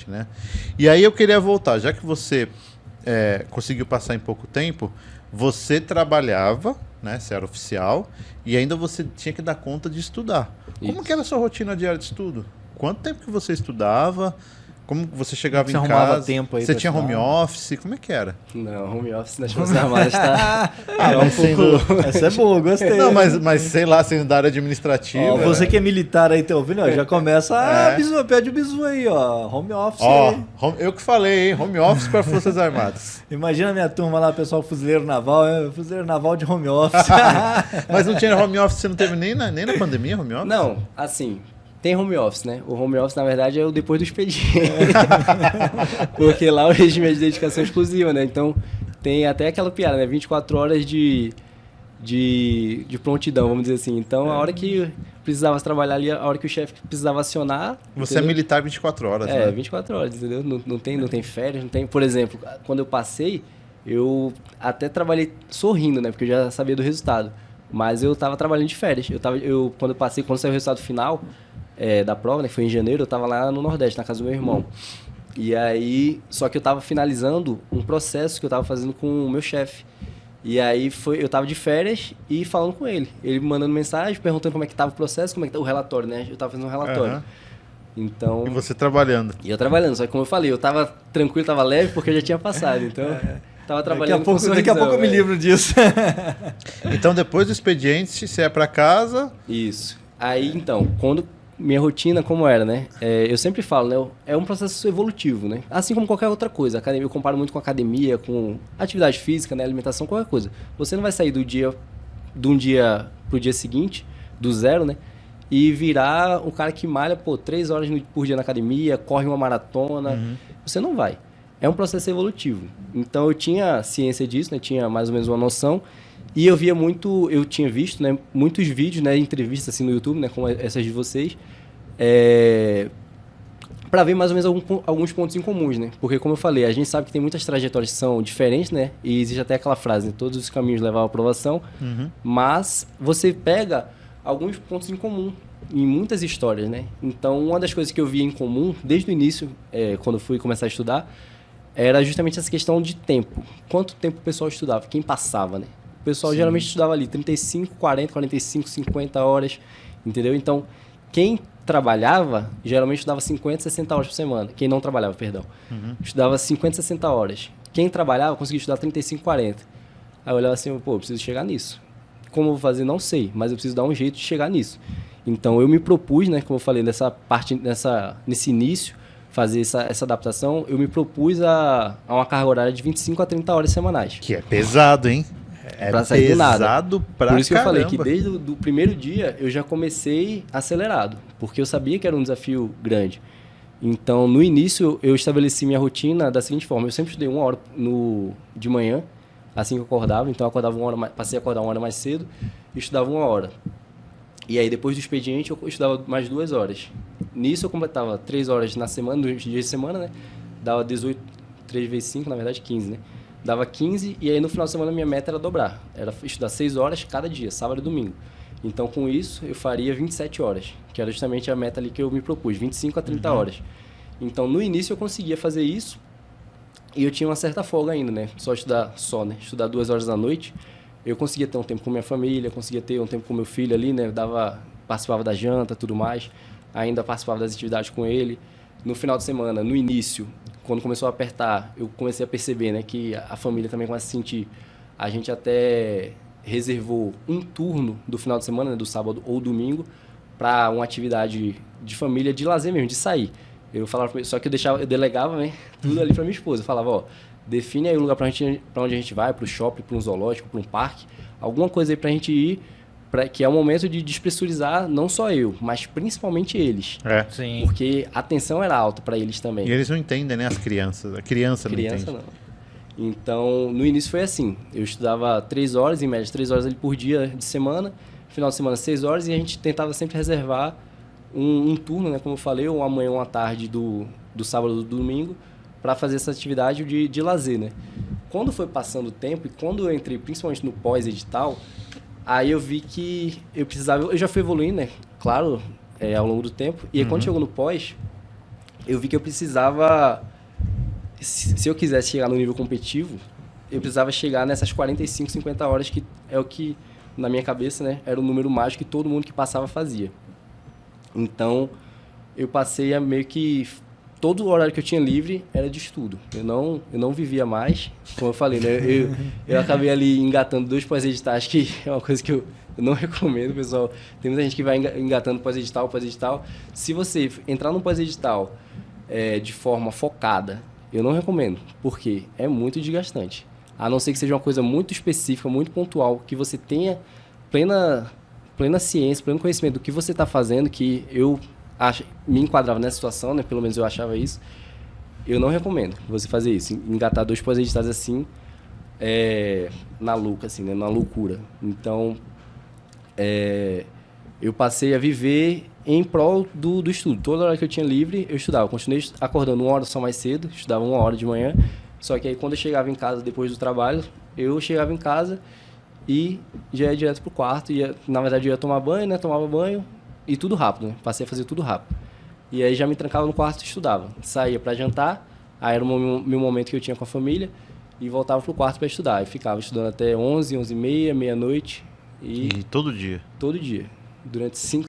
gente, né? E aí eu queria voltar, já que você conseguiu passar em pouco tempo, você trabalhava, né? Você era oficial, e ainda você tinha que dar conta de estudar. Como que era a sua rotina diária de estudo? Quanto tempo que você estudava? Como você chegava Você em arrumava casa? tempo aí Você pra tinha home estudar? office? Como é que era? Não, home office nas Forças Armadas tá... mas sendo... Essa é boa, gostei. Não, mas sei lá, sendo da área administrativa. Ó, você que é militar aí, tá ouvindo? Ó, já começa pede o bisu aí, ó. Home office aí. Eu que falei, hein? Home office para Forças Armadas. Imagina a minha turma lá, pessoal, fuzileiro naval, fuzileiro naval de home office. Mas não tinha home office, você não teve nem na pandemia home office? Não, assim, tem home office, né? O home office, na verdade, é o depois do expediente. Porque lá o regime é de dedicação exclusiva, né? Então, tem até aquela piada, né? 24 horas de prontidão, vamos dizer assim. Então, a hora que precisava trabalhar ali, a hora que o chefe precisava acionar... Você entendeu? é militar 24 horas, né? 24 horas, entendeu? Não tem férias, não tem... Por exemplo, quando eu passei, eu até trabalhei sorrindo, né? Porque eu já sabia do resultado. Mas eu tava trabalhando de férias. Quando saiu o resultado final da prova, né? Que foi em janeiro, eu tava lá no Nordeste, na casa do meu irmão. E aí... Só que eu tava finalizando um processo que eu tava fazendo com o meu chefe. E aí eu tava de férias e falando com ele. Ele me mandando mensagem, perguntando como é que tava o processo, como é que tá o relatório, né? Eu tava fazendo um relatório. Uhum. Então... E você trabalhando. E eu trabalhando, só que como eu falei, eu tava tranquilo, tava leve, porque eu já tinha passado. Então, tava trabalhando Daqui a pouco eu me livro disso. Então, depois do expediente, você ia pra casa... Isso. Aí, então, minha rotina como era, né? Eu sempre falo, né? É um processo evolutivo, né? Assim como qualquer outra coisa. Academia, eu comparo muito com academia, com atividade física, né? Alimentação, qualquer coisa. Você não vai sair de um dia pro dia seguinte, do zero, né? E virar um cara que malha, 3 horas por dia na academia, corre uma maratona. Uhum. Você não vai. É um processo evolutivo. Então, eu tinha ciência disso, né? Tinha mais ou menos uma noção. E eu tinha visto, né, muitos vídeos, né, entrevistas assim no YouTube, né, como essas de vocês, para ver mais ou menos alguns pontos em comuns, né? Porque, como eu falei, a gente sabe que tem muitas trajetórias que são diferentes, né? E existe até aquela frase, né, todos os caminhos levam à aprovação, mas você pega alguns pontos em comum em muitas histórias, né? Então, uma das coisas que eu via em comum, desde o início, quando eu fui começar a estudar, era justamente essa questão de tempo. Quanto tempo o pessoal estudava? Quem passava, né? O pessoal geralmente estudava ali 35, 40, 45, 50 horas, entendeu? Então, quem trabalhava, geralmente estudava 50, 60 horas por semana. Quem não trabalhava, perdão. Estudava 50, 60 horas. Quem trabalhava, conseguia estudar 35, 40. Aí eu olhava assim, eu preciso chegar nisso. Como eu vou fazer, não sei, mas eu preciso dar um jeito de chegar nisso. Então, eu me propus, né, como eu falei, nesse início, fazer essa adaptação, eu me propus a uma carga horária de 25 a 30 horas semanais. Que é pesado, hein? Pra sair do nada. Pesado pra Por isso que eu falei caramba. que desde o primeiro dia eu já comecei acelerado, porque eu sabia que era um desafio grande. Então, no início, eu estabeleci minha rotina da seguinte forma. Eu sempre estudei 1 hora de manhã, assim que eu acordava. Então, eu acordava passei a acordar 1 hora mais cedo e estudava 1 hora. E aí, depois do expediente, eu estudava mais 2 horas. Nisso, eu completava 3 horas na semana, nos dias de semana, né? Dava 18, 3 vezes 5, na verdade, 15, né? Dava 15 e aí no final de semana minha meta era dobrar. Era estudar 6 horas cada dia, sábado e domingo. Então, com isso, eu faria 27 horas, que era justamente a meta ali que eu me propus, 25 a 30 horas. Então, no início eu conseguia fazer isso e eu tinha uma certa folga ainda, né? Estudar 2 horas da noite. Eu conseguia ter um tempo com minha família, conseguia ter um tempo com meu filho ali, né? Participava da janta, tudo mais. Ainda participava das atividades com ele. No final de semana, no início, quando começou a apertar, eu comecei a perceber, né, que a família também começa a sentir. A gente até reservou um turno do final de semana, né, do sábado ou domingo, para uma atividade de família, de lazer mesmo, de sair. Eu falava, só que eu delegava, né, tudo ali para minha esposa. Eu falava, define aí um lugar para onde a gente vai, para o shopping, para um zoológico, para um parque, alguma coisa aí para a gente ir, que é um momento de despressurizar não só eu, mas principalmente eles. Sim. Porque a tensão era alta para eles também. E eles não entendem, né? As crianças. A criança não entende. Não. Então, no início foi assim. Eu estudava 3 horas, em média 3 horas ali por dia de semana. Final de semana 6 horas. E a gente tentava sempre reservar um turno, né? Como eu falei, uma manhã ou uma tarde do sábado ou do domingo, para fazer essa atividade de lazer, né? Quando foi passando o tempo e quando eu entrei principalmente no pós-edital, aí eu vi que eu já fui evoluindo, né? Claro, ao longo do tempo. E aí, quando chegou no pós, eu vi que eu precisava, se eu quisesse chegar no nível competitivo, eu precisava chegar nessas 45, 50 horas, que é o que, na minha cabeça, né, era o número mágico que todo mundo que passava fazia. Então, eu passei a meio que... Todo o horário que eu tinha livre era de estudo. Eu não vivia mais. Como eu falei, né? Eu acabei ali engatando 2 pós-editais, que é uma coisa que eu não recomendo, pessoal. Tem muita gente que vai engatando pós-edital. Se você entrar num pós-edital de forma focada, eu não recomendo, porque é muito desgastante. A não ser que seja uma coisa muito específica, muito pontual, que você tenha plena ciência, pleno conhecimento do que você está fazendo, que eu me enquadrava nessa situação, né? Pelo menos eu achava isso. Eu não recomendo você fazer isso, engatar 2 pós-editais assim, na louca, assim, né? Na loucura. Então, eu passei a viver em prol do estudo. Toda hora que eu tinha livre, eu estudava. Eu continuei acordando 1 hora só mais cedo, estudava 1 hora de manhã. Só que aí, quando eu chegava em casa depois do trabalho, eu chegava em casa e já ia direto pro quarto. Na verdade, eu ia tomar banho, né? Tomava banho. E tudo rápido, né? Passei a fazer tudo rápido. E aí já me trancava no quarto e estudava. Saía para jantar, aí era o meu momento que eu tinha com a família, e voltava pro quarto para estudar. E ficava estudando até 11, 11h30, meia-noite. E todo dia? Todo dia. Durante 5